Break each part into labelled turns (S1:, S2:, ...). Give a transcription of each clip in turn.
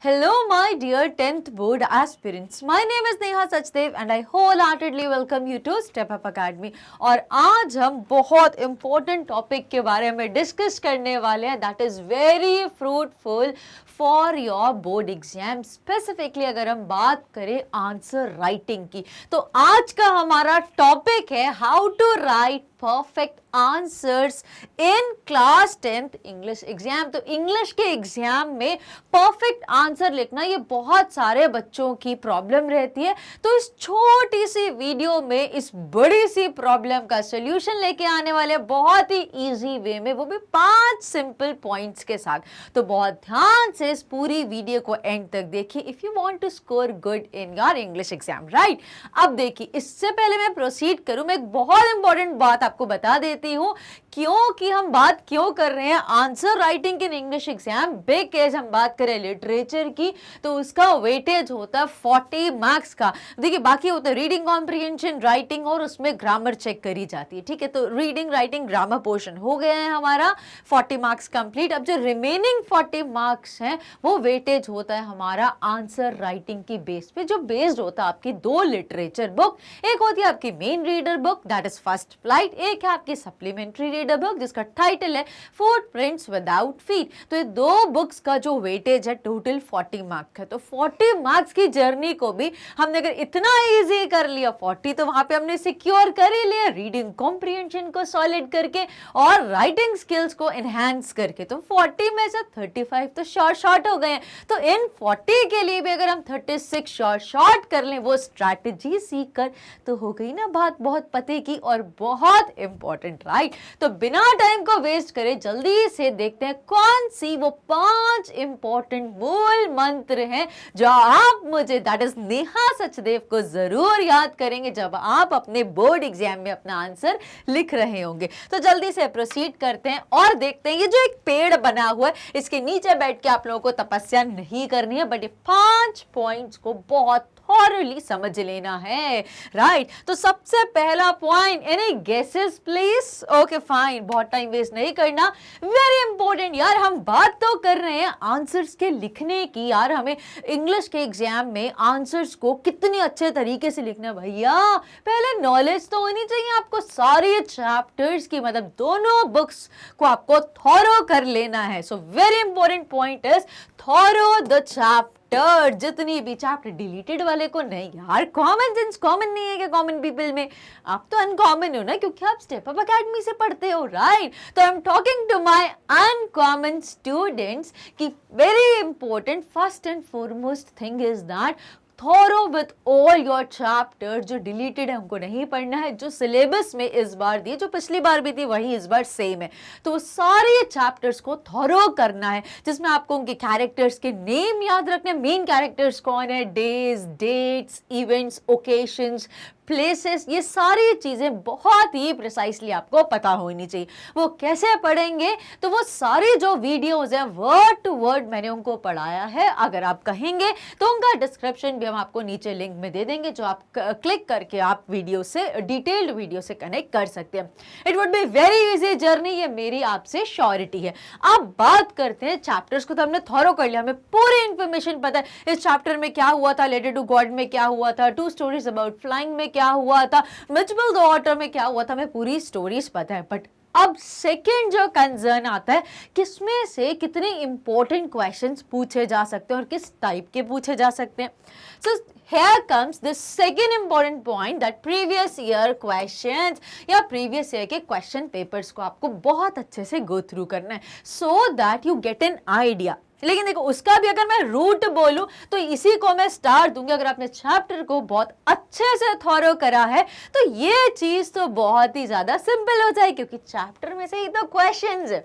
S1: Hello, my dear 10th board aspirants. My name is Neha Sachdev and I wholeheartedly welcome you to Step Up Academy. और आज हम बहुत important topic के बारे में discuss करने वाले हैं that is very fruitful for your board exam. Specifically अगर हम बात करें answer writing की, तो आज का हमारा topic है how to write perfect answers in class 10th English exam. तो इंग्लिश के एग्जाम में परफेक्ट आंसर लिखना ये बहुत सारे बच्चों की प्रॉब्लम रहती है। तो इस छोटी सी वीडियो में इस बड़ी सी प्रॉब्लम का सॉल्यूशन लेके आने वाले बहुत ही इजी वे में, वो भी 5 सिंपल पॉइंट्स के साथ। तो बहुत ध्यान से इस पूरी वीडियो को एंड तक देखिए if you want to score good in your English exam, right. अब देखिए, इससे पहले मैं प्रोसीड करूं, मैं एक बहुत इंपॉर्टेंट बात आपको बता देती हूं क्योंकि हम बात क्यों कर रहे हैं answer writing in English exam. Because हम बात करें लिटरेचर की तो उसका वेटेज होता है 40 मार्क्स का। देखिए, बाकी होता है रीडिंग कॉम्प्रिहेंशन, राइटिंग और उसमें ग्रामर चेक करी जाती है, ठीक है। तो रीडिंग राइटिंग ग्रामर पोर्शन हो गया है हमारा 40 मार्क्स कंप्लीट। अब जो रिमेनिंग 40 मार्क्स हैं वो वेटेज होता है हमारा आंसर राइटिंग की बेस पे, जो बेस्ड होता है आपकी 2 लिटरेचर बुक। एक होती है आपकी main reader book that is first flight, एक है आपकी सप्लीमेंट्री रीडर बुक जिसका टाइटल है फुटप्रिंट्स विदाउट फीट। तो ये 2 बुक्स का जो वेटेज है टोटल 40 मार्क्स है। तो 40 मार्क्स की जर्नी को भी हमने अगर इतना इजी कर लिया 40, तो वहां पे हमने सिक्योर कर ही लिया रीडिंग कॉम्प्रिहेंशन को सॉलिड करके और राइटिंग स्किल्स को एनहांस करके। तो 40 में से 35 तो शॉर्ट हो गए हैं। तो इन 40 के लिए भी अगर हम 36 शॉर्ट कर लें वो स्ट्रैटेजी सीख कर, तो हो गई ना बात बहुत पते की और बहुत इंपॉर्टेंट, राइट। तो बिना टाइम को वेस्ट करे जल्दी से देखते हैं कौन सी वो 5 इंपॉर्टेंट मूल मंत्र हैं जो आप मुझे दैट इज नेहा सचदेव को जरूर याद करेंगे जब आप अपने बोर्ड एग्जाम में अपना आंसर लिख रहे होंगे। तो जल्दी से प्रोसीड करते हैं और देखते हैं। ये जो एक पेड़ बना हुआ है इसके नीचे बैठ के आप लोगों को तपस्या नहीं करनी है, बट ये 5 पॉइंट्स को बहुत थॉरली समझ लेना है, राइट। तो सबसे पहला point, any guesses please? Okay fine, बहुत टाइम वेस्ट नहीं करना, वेरी इंपॉर्टेंट यार। हम बात तो कर रहे हैं आंसर्स के लिखने की, यार हमें इंग्लिश के एग्जाम में आंसर्स को कितने अच्छे तरीके से लिखना है भैया। पहले नॉलेज तो होनी चाहिए आपको सारे चैप्टर्स की, मतलब दोनों बुक्स को आपको थॉरो कर लेना है। So very important point is thorough the chapter. जितनी भी चैप्टर डिलीटेड वाले को नहीं यार, कॉमन सेंस कॉमन नहीं है क्या कॉमन पीपल में? आप तो अनकॉमन हो ना, क्योंकि आप स्टेप अप एकेडमी से पढ़ते हो, राइट। तो I am talking to my uncommon students कि very important first and foremost thing is that thorough with all your chapter. जो डिलीटेड है हमको नहीं पढ़ना है, जो सिलेबस में इस बार दिए, जो पिछली बार भी थी वही इस बार सेम है। तो सारे चैप्टर्स को थॉरो करना है, जिसमें आपको उनके कैरेक्टर्स के नेम याद रखने, मेन कैरेक्टर्स कौन है, days, dates, events, occasions, places, ये सारी चीजें बहुत ही प्रिसाइसली आपको पता होनी चाहिए। वो कैसे पढ़ेंगे? तो वो सारी जो वीडियोस हैं वर्ड टू वर्ड मैंने उनको पढ़ाया है। अगर आप कहेंगे तो उनका डिस्क्रिप्शन भी हम आपको नीचे लिंक में दे देंगे, जो आप क्लिक करके आप वीडियो से, डिटेल्ड वीडियो से कनेक्ट कर सकते हैं। It would be very easy journey, ये मेरी आपसे श्योरिटी है। अब बात करते हैं चैप्टर्स को, तो हमने थॉरो कर लिया, हमें पूरी इंफॉर्मेशन पता है इस चैप्टर में क्या हुआ था, लेटर टू गॉड में क्या हुआ था, 2 स्टोरीज अबाउट फ्लाइंग में क्या हुआ था, मिचबल द ऑटर में क्या हुआ था, हमें पूरी स्टोरीज पता है। बट अब सेकंड जो कंसर्न आता है, किसमें से कितने इंपॉर्टेंट क्वेश्चंस पूछे जा सकते हैं और किस टाइप के पूछे जा सकते हैं। सो here comes the second important point that previous year questions या previous year के question papers को आपको बहुत अच्छे से go through करना है so that you get an idea। लेकिन देखो, उसका भी अगर मैं रूट बोलूं तो इसी को मैं स्टार दूंगी। अगर आपने चैप्टर को बहुत अच्छे से थॉरो करा है तो ये चीज तो बहुत ही ज्यादा सिंपल हो जाए, क्योंकि चैप्टर में से ही तो क्वेश्चंस है।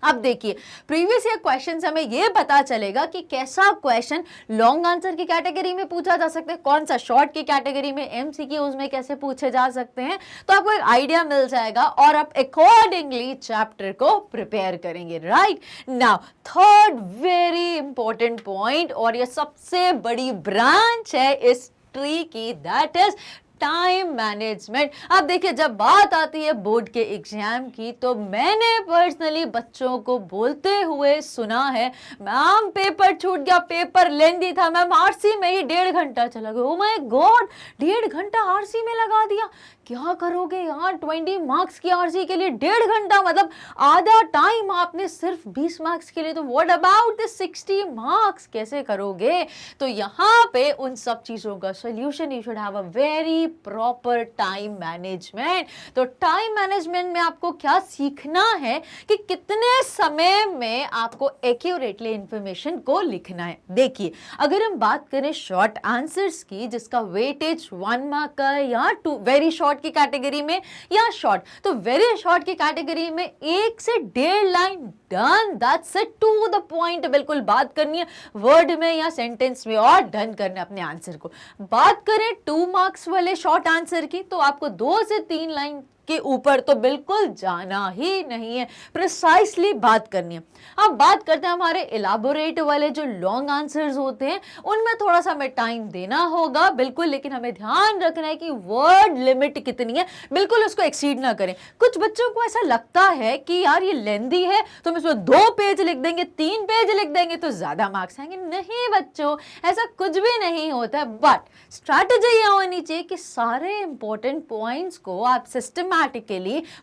S1: अब देखिए, प्रीवियस ईयर क्वेश्चन से हमें यह पता चलेगा कि कैसा क्वेश्चन लॉन्ग आंसर की कैटेगरी में पूछा जा सकता है, कौन सा शॉर्ट की कैटेगरी में, एमसीक्यूज में कैसे पूछे जा सकते हैं। तो आपको एक आइडिया मिल जाएगा और आप अकॉर्डिंगली चैप्टर को प्रिपेयर करेंगे, right. Now third very important point, और ये सबसे बड़ी ब्रांच है इस ट्री की, दैट इज टाइम मैनेजमेंट। अब देखिए, जब बात आती है बोर्ड के एग्जाम की तो मैंने पर्सनली बच्चों को बोलते हुए सुना है, मैम पेपर छूट गया, पेपर लेंदी था मैम, आरसी में ही 1.5 घंटा चला गया। ओ माय गॉड, 1.5 घंटा आरसी में लगा दिया, क्या करोगे यार? 20 मार्क्स की आरसी के लिए 1.5 घंटा, मतलब आधा टाइम आपने सिर्फ 20 मार्क्स के लिए, तो व्हाट अबाउट द 60 मार्क्स, कैसे करोगे? तो यहाँ पे उन सब चीजों का solution, you should have a very proper time management. तो टाइम मैनेजमेंट में आपको क्या सीखना है कि कितने समय में आपको एक्यूरेटली इंफॉर्मेशन को लिखना है। देखिए, अगर हम बात करें शॉर्ट आंसर्स की, जिसका वेटेज 1 मार्क का है, या 2 वेरी शॉर्ट की कैटेगरी में, या शॉर्ट, तो वेरी शॉर्ट की कैटेगरी में 1 से 1.5 line, done, that's it, to the point, बिल्कुल बात करनी है वर्ड में या सेंटेंस में, और डन करना अपने आंसर को। बात करें 2 मार्क्स वाले शॉर्ट आंसर की, तो आपको 2 से 3 लाइन के ऊपर तो बिल्कुल जाना ही नहीं है, प्रिसाइसली बात करनी है। अब बात करते हैं हमारे इलाबोरेट वाले जो लॉन्ग आंसर्स होते हैं, उनमें थोड़ा सा हमें टाइम देना होगा बिल्कुल, लेकिन हमें ध्यान रखना है कि वर्ड लिमिट कितनी है, बिल्कुल उसको एक्सीड ना करें। कुछ बच्चों को ऐसा लगता है कि यार ये लेंदी है तो हम इसमें 2 पेज लिख देंगे, 3 पेज लिख देंगे तो ज्यादा मार्क्स आएंगे। नहीं बच्चों, ऐसा कुछ भी नहीं होता है, बट स्ट्रैटेजी यह होनी चाहिए कि सारे इंपॉर्टेंट पॉइंट्स को आप सिस्टमैटिकली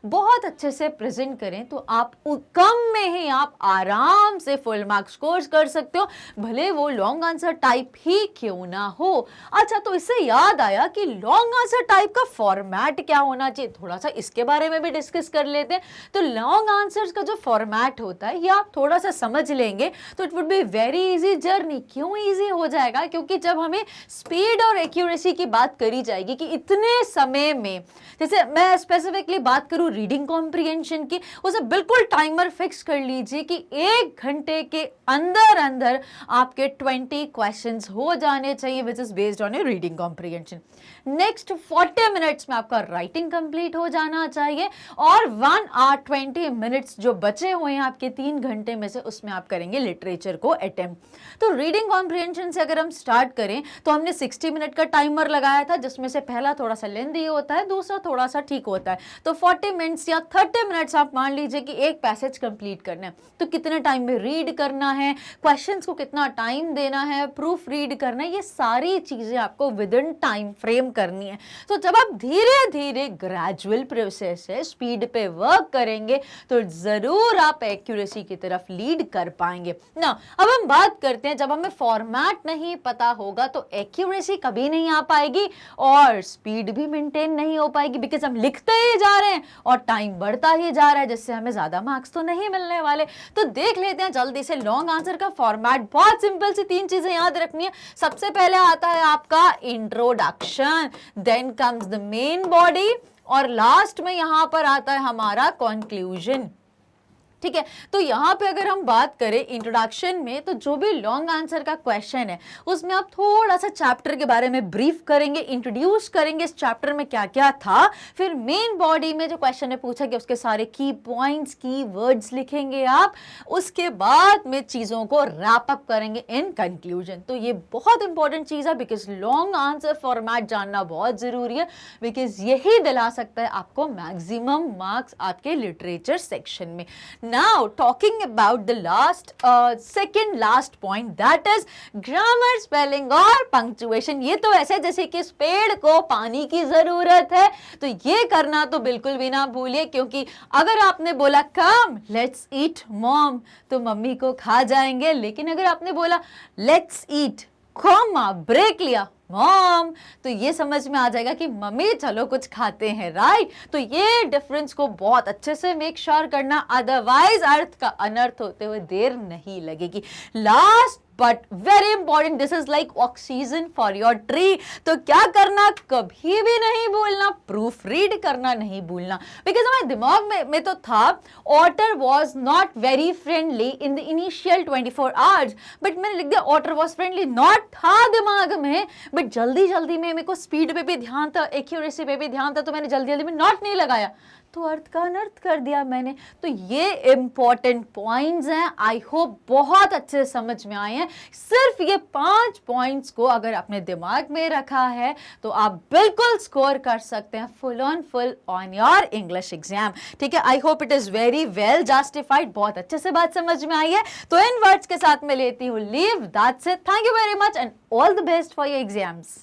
S1: बहुत अच्छे से प्रेजेंट करें, तो आप कम में ही आप आराम से फुल मार्क्स स्कोर कर सकते हो, भले वो लॉन्ग आंसर टाइप ही क्यों ना हो। अच्छा, तो इससे याद आया कि लॉन्ग आंसर टाइप का फॉर्मेट क्या होना चाहिए, थोड़ा सा इसके बारे में भी डिस्कस कर लेते हैं। तो लॉन्ग आंसर्स का जो फॉर्मेट होता है, ये आप थोड़ा सा समझ लेंगे तो it would be very easy journey. क्यों इजी हो जाएगा? क्योंकि जब हमें स्पीड और एक्यूरेसी की बात करी जाएगी कि इतने समय में, जैसे मैं स्पेसिफिकली बात करूं रीडिंग कॉम्प्रिहेंशन की, उसे बिल्कुल टाइमर फिक्स कर लीजिए कि 1 घंटे के अंदर अंदर आपके 20 क्वेश्चंस हो जाने चाहिए, which is based on your reading comprehension. Next 40 minutes में आपका राइटिंग कंप्लीट हो जाना चाहिए, और 1 आवर 20 मिनट्स जो बचे हुए हैं आपके 3 घंटे में से, उसमें आप करेंगे लिटरेचर को अटेम्प्ट। तो रीडिंग कॉम्प्रिहेंशन से अगर हम स्टार्ट करें तो हमने 60 मिनट का टाइमर लगाया था, जिसमें से पहला थोड़ा सा लेंदी होता है, दूसरा थोड़ा सा ठीक होता है। तो 40 मिनट्स या 30 मिनट्स आप मान लीजिए कि एक पैसेज कंप्लीट करना है, तो कितने टाइम में रीड करना है, क्वेश्चंस को कितना टाइम देना है, प्रूफ रीड करना है, ये सारी चीजें आपको विद इन टाइम फ्रेम करनी है। तो जब आप धीरे धीरे ग्रेजुअल प्रोसेस से स्पीड पे वर्क करेंगे तो जरूर आप एक्यूरेसी की तरफ लीड कर पाएंगे ना। अब हम बात करते हैं, जब हमें फॉर्मेट नहीं पता होगा तो एक्यूरेसी कभी नहीं आ पाएगी और स्पीड भी मेंटेन नहीं हो पाएगी, बिकॉज हम लिखते ही जा रहे हैं और टाइम बढ़ता ही जा रहा है, जिससे हमें ज्यादा मार्क्स तो नहीं मिलने वाले। तो देख लेते हैं जल्दी से लॉन्ग आंसर का फॉर्मेट। बहुत सिंपल सी 3 चीजें याद रखनी है। सबसे पहले आता है आपका introduction, then comes the main body, और लास्ट में यहां पर आता है हमारा कंक्लूजन। ठीक है, तो यहाँ पे अगर हम बात करें इंट्रोडक्शन में, तो जो भी लॉन्ग आंसर का क्वेश्चन है उसमें आप थोड़ा सा चैप्टर के बारे में ब्रीफ करेंगे, इंट्रोड्यूस करेंगे इस चैप्टर में क्या क्या था। फिर मेन बॉडी में जो क्वेश्चन है पूछा गया उसके सारे की पॉइंट्स, की वर्ड्स लिखेंगे आप। उसके बाद में चीजों को रैप अप करेंगे इन कंक्लूजन। तो ये बहुत इंपॉर्टेंट चीज है, बिकॉज लॉन्ग आंसर फॉर्मेट जानना बहुत जरूरी है, बिकॉज यही दिला सकता है आपको मैक्सिमम मार्क्स आपके लिटरेचर सेक्शन में। Now talking about the second last point, that is grammar, spelling और punctuation। ये तो ऐसे जैसे कि इस पेड़ को पानी की जरूरत है, तो ये करना तो बिल्कुल भी ना भूलिए, क्योंकि अगर आपने बोला कम लेट्स ईट मॉम, तो मम्मी को खा जाएंगे। लेकिन अगर आपने बोला लेट्स ईट कॉमा ब्रेक लिया मॉम, तो ये समझ में आ जाएगा कि मम्मी चलो कुछ खाते हैं, राइट। तो ये डिफरेंस को बहुत अच्छे से मेक श्योर करना, अदरवाइज अर्थ का अनर्थ होते हुए देर नहीं लगेगी। Last but very important, this is like oxygen for your tree. तो क्या करना, कभी भी नहीं भूलना, प्रूफ रीड करना नहीं भूलना। बिकॉज हमारे दिमाग में तो था author was not very friendly in the initial 24 hours, but मैंने लिख दिया ऑटर वॉज फ्रेंडली, नॉट था दिमाग में, बट जल्दी जल्दी में मेरे को स्पीड पे भी ध्यान था, एक्यूरेसी पे भी ध्यान था, तो मैंने जल्दी जल्दी में नॉट नहीं लगाया। तो अर्थ का अनर्थ कर दिया मैंने। तो ये इंपॉर्टेंट पॉइंट्स हैं, आई होप बहुत अच्छे से समझ में आए हैं। सिर्फ ये 5 पॉइंट्स को अगर आपने दिमाग में रखा है तो आप बिल्कुल स्कोर कर सकते हैं full on your English exam. ठीक है, I hope it is very well justified, बहुत अच्छे से बात समझ में आई है। तो इन वर्ड्स के साथ मैं लेती हूँ leave, that's it, thank you very much and all the best for your exams.